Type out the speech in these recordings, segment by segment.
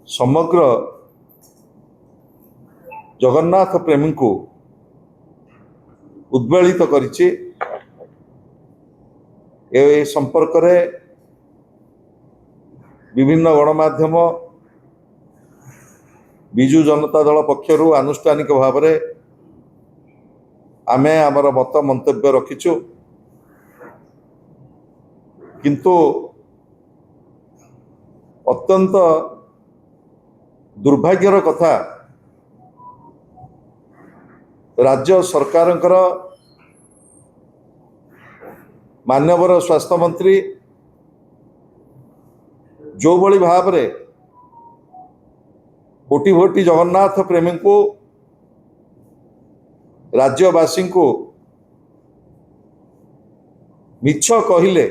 समग्र जगन्नाथ प्रेमी को उद्वेलित करिछि। ए संपर्क रे विभिन्न गणमाध्यम बिजु जनता दल पक्षरु आनुष्ठानिक भाव में आमे आमर मत मंतव्य रखिछु, किंतु अत्यंत दुर्भाग्यर कथा राज्य सरकारंकर मान्यवर स्वास्थ्य मंत्री जो भली भाव रे कोटि कोटि जगन्नाथ प्रेमी को राज्यवासी को मिछ कहिले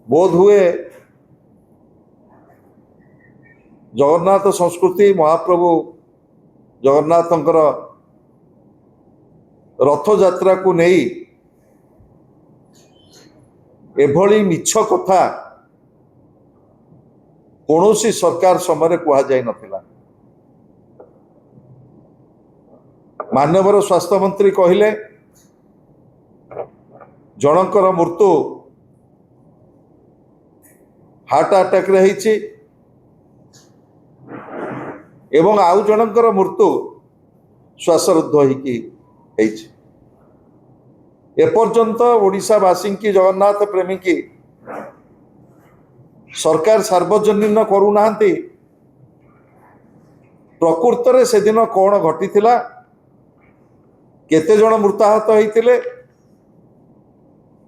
बोध हुए जगन्नाथ संस्कृति महाप्रभु जगन्नाथंकर रथ यात्रा को नहीं एभली मिछ कथा कौनसी सरकार समय कह जाई नथिला। मान्यवर स्वास्थ्य मंत्री कहिले जनकर मृत्यु हार्ट अटैक रे होईछि एवं आउ जनकर मृत्यु श्वासरुद्ध होईकि होईछि। एपर्यंत ओडिशावासी की जगन्नाथ प्रेमी की सरकार सार्वजनीन करूनाहांती। प्रकृत रे से दिन कौन घटिथिला, केते जन मृताहत होइतिले,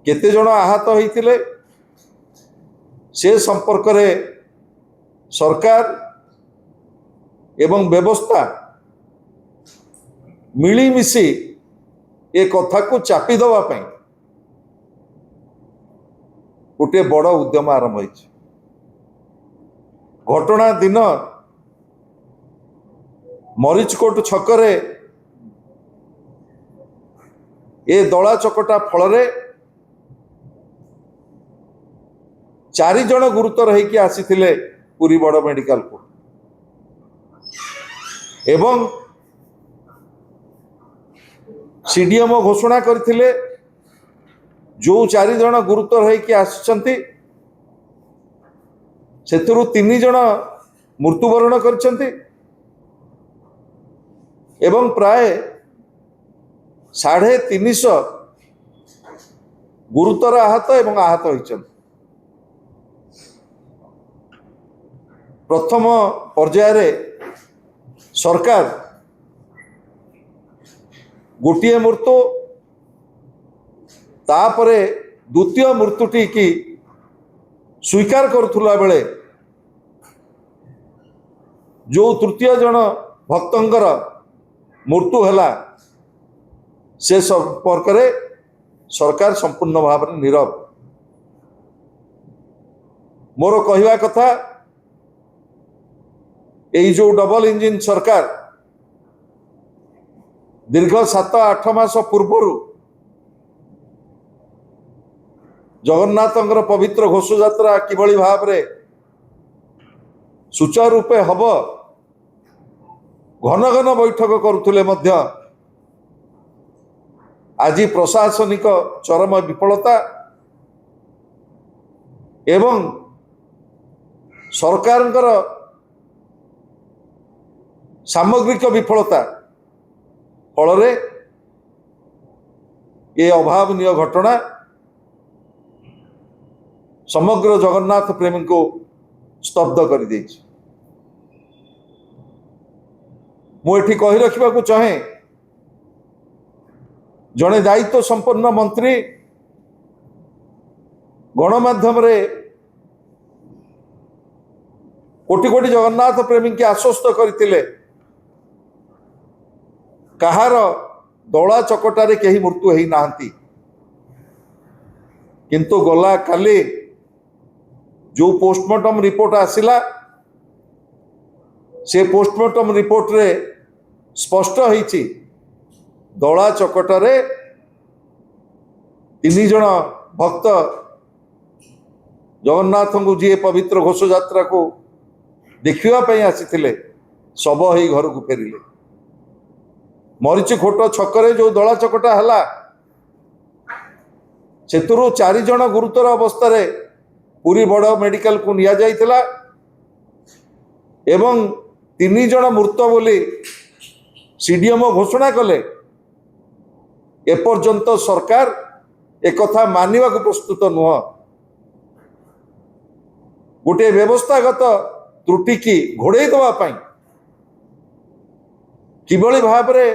केते जन आहत होइतिले, से संपर्क रे सरकार एवं व्यवस्था मिलीमिशी ए कथा को चापी दवा पई गोटे बड़ उद्यम आरंभ होइछि। घटना दिन मरीचकोट छकरे ए दला चकटा फल 4 जन गुरुतर होइकि आसीथिले पुरी बड़ मेडिकल को एवं सीडीएमओ घोषणा करथिले जो 4 जन गुरुतर होइकि आछंती सेतरु 3 जन मृत्युवरण करछंती एवं प्राय 350 गुरुतर आहत एवं आहत होइछंती। प्रथम पर्याय रे सरकार गोटिए मृत्यु तापरे द्वितीय मृत्युटी की स्वीकार करुला बेले जो तृतीय जन भक्तंकर मृत्यु हैला से संपर्क रे सरकार संपूर्ण भाव में नीरव। मोर कहवा कथा यही जो डबल इंजिन सरकार दीर्घ 7-8 मास पूर्वर जगन्नाथंकर पवित्र घोष यात्रा किभली भाव में सुचारू रूपे हब घन घन बैठक करुले मध्य आज प्रशासनिक चरम विफलता एवं सरकारंकर सामग्रिक विफलता फल ये अभावनीय घटना समग्र जगन्नाथ प्रेमी को स्तब्ध कर देछि। मुझे कही रखा चाहे जड़े दायित्व संपन्न मंत्री गणमाध्यम रे कोटि कोटि जगन्नाथ प्रेमी के आश्वस्त करथिले कहार दला चकटारे कहीं मृत्यु होई नाहंती, किंतु गला काली जो पोस्टमार्टम रिपोर्ट आसिला से पोस्टमार्टम रिपोर्ट रे स्पष्ट होईछि दला चकटारे 3 जन भक्त जगन्नाथ को जी पवित्र घोष यात्रा को देखिवा पई आसीथिले शब होई घर को फेरिले। मरीची खोट छकरे जो दला चकटा हला सेतुरु 4 जण गुरुतर अवस्था रे पुरी बड़ मेडिकल को निया जाइथिला एवं 3 जण मृत बोली सीडीएमओ घोषणा कले। एपर्यंत सरकार एक कथा मानिबा को प्रस्तुत नुह। गोटे व्यवस्थागत त्रुटि की घोड़े दवाई किभली भाव में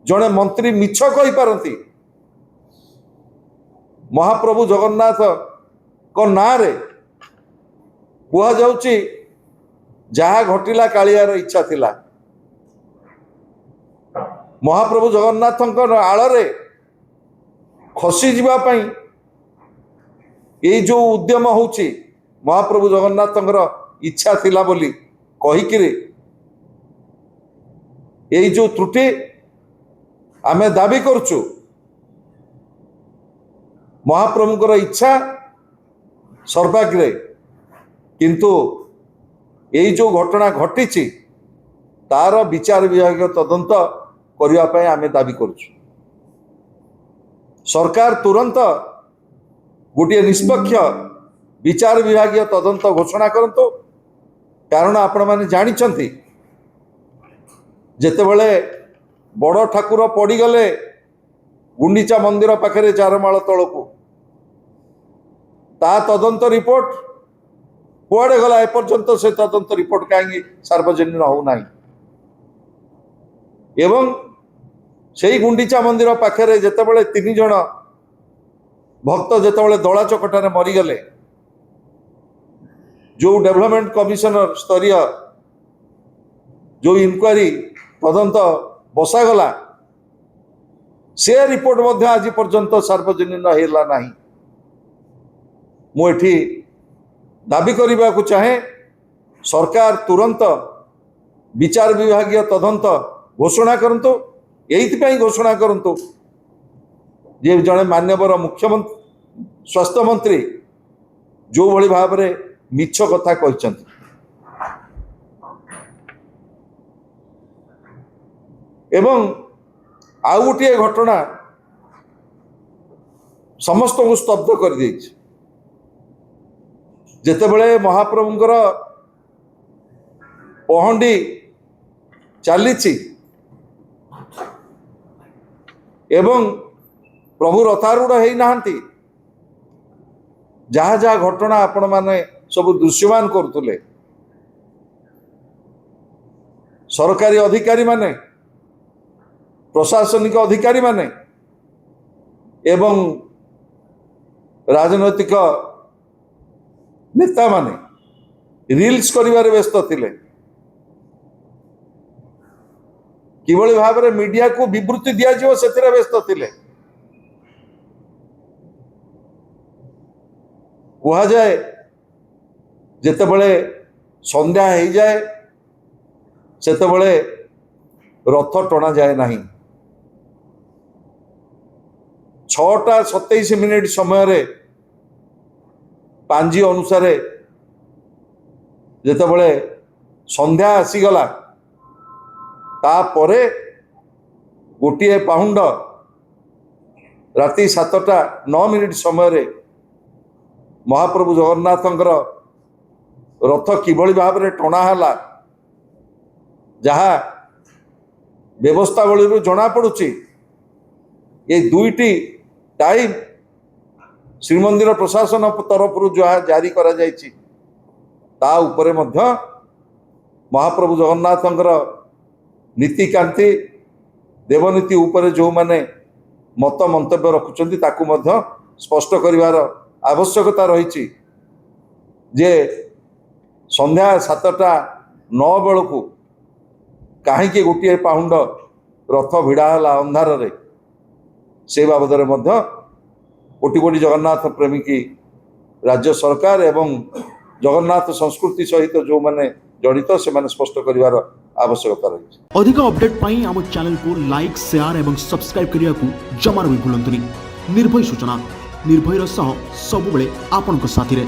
जड़े मंत्री मिछ कही पारती। महाप्रभु जगन्नाथ को ना रे कुआ जाउची जहा घटिला कालियार इच्छा थिला। महाप्रभु जगन्नाथ आड़े खसी जीवा पई ये जो उद्यम होउची महाप्रभु जगन्नाथ इच्छा थिला बोली कहिकिरे यही जो त्रुटि आमे दाबी करचु। महाप्रभुଙ୍କର इच्छा सर्वाग्रे किंतु यही जो घटना घटी तार विचार विभाग तदंत करने पे आमे दाबी करचु। सरकार तुरंत गोटे निष्पक्ष विचार विभाग तदंत घोषणा करंतु। कारण आपण माने जानिछंती जेतेबेले बड़ ठाकुर पड़गले गुंडीचा मंदिर पाखे 4 माळ तलकू ता तदंत रिपोर्ट कुआड़े गला एपर्यंत से तदंत रिपोर्ट कहीं सार्वजनिक हो ना। एवं से गुंडीचा मंदिर पाखे जितेबाला 3 जण भक्त जितेबाला दला चकटार मरीगले जो डेवलपमेंट कमिशनर स्तरीय जो इनक्वारी तदंत बसागला से रिपोर्ट मध्य आज पर्यंत सार्वजनिक हैला नहीं। मुझे दाबी करने को चाहे सरकार तुरंत विचार विभाग तदंत घोषणा करंतु। यही घोषणा करंतु जे जड़े मान्यवर मुख्यमंत्री स्वास्थ्य मंत्री जो भली भाव में मिछ कथा कहते एवं आउ गोटे घटना समस्त को स्तब्ध कर देछि। जेतेबेले महाप्रभुंकर पहंडी चलीछि एवं प्रभु रथारूढ़ है नाहंती जहाँ जहाँ घटना आपण माने सब दृश्यमान करुले सरकारी अधिकारी माने प्रशासनिक अधिकारी माने एवं राजनैतिक नेता माने रील्स करिवारे व्यस्त थिले। किभली भाव में मीडिया को विवृत्ति दिया जिवो सेथिरे व्यस्त थिले। कहा जाए जेतेबेले संध्या हो जाए सेतेबेले रथ टणा जाए नहीं। 6:27 समय रे पांजी अनुसार जेतेबेले संध्या आसीगला तापरे गोटे पाउंड राति 7:09 समय रे महाप्रभु जगन्नाथंकर रथ किभली भाव में टणाला जहा व्यवस्थावली जना पड़ुची। ये दुईटी टाइम श्रीमंदिर प्रशासन तरफ जहाँ जारी करा जायछि ता उपरे मध्य महाप्रभु जगन्नाथंकर नीतिकांति देवनीति उपरे जो माने मत मंतव्य रखुचंती ताकू मध्य स्पष्ट करिवार आवश्यकता रही। जे संध्या 7:09 बेलू कहीं गोटे पाउंड रथ भिड़ाला अंधार रे से बाबद कोटि कोटि जगन्नाथ प्रेमी की राज्य सरकार एवं जगन्नाथ संस्कृति सहित जो माने जड़ित से माने स्पष्ट करिवार आवश्यकता रही। अधिक अपडेट पाई आम चैनल को लाइक शेयर एवं सब्सक्राइब करिया को जमार भी भूलंतुनी। निर्भय सूचना निर्भयर सह सबुबले आपनक साथी रे।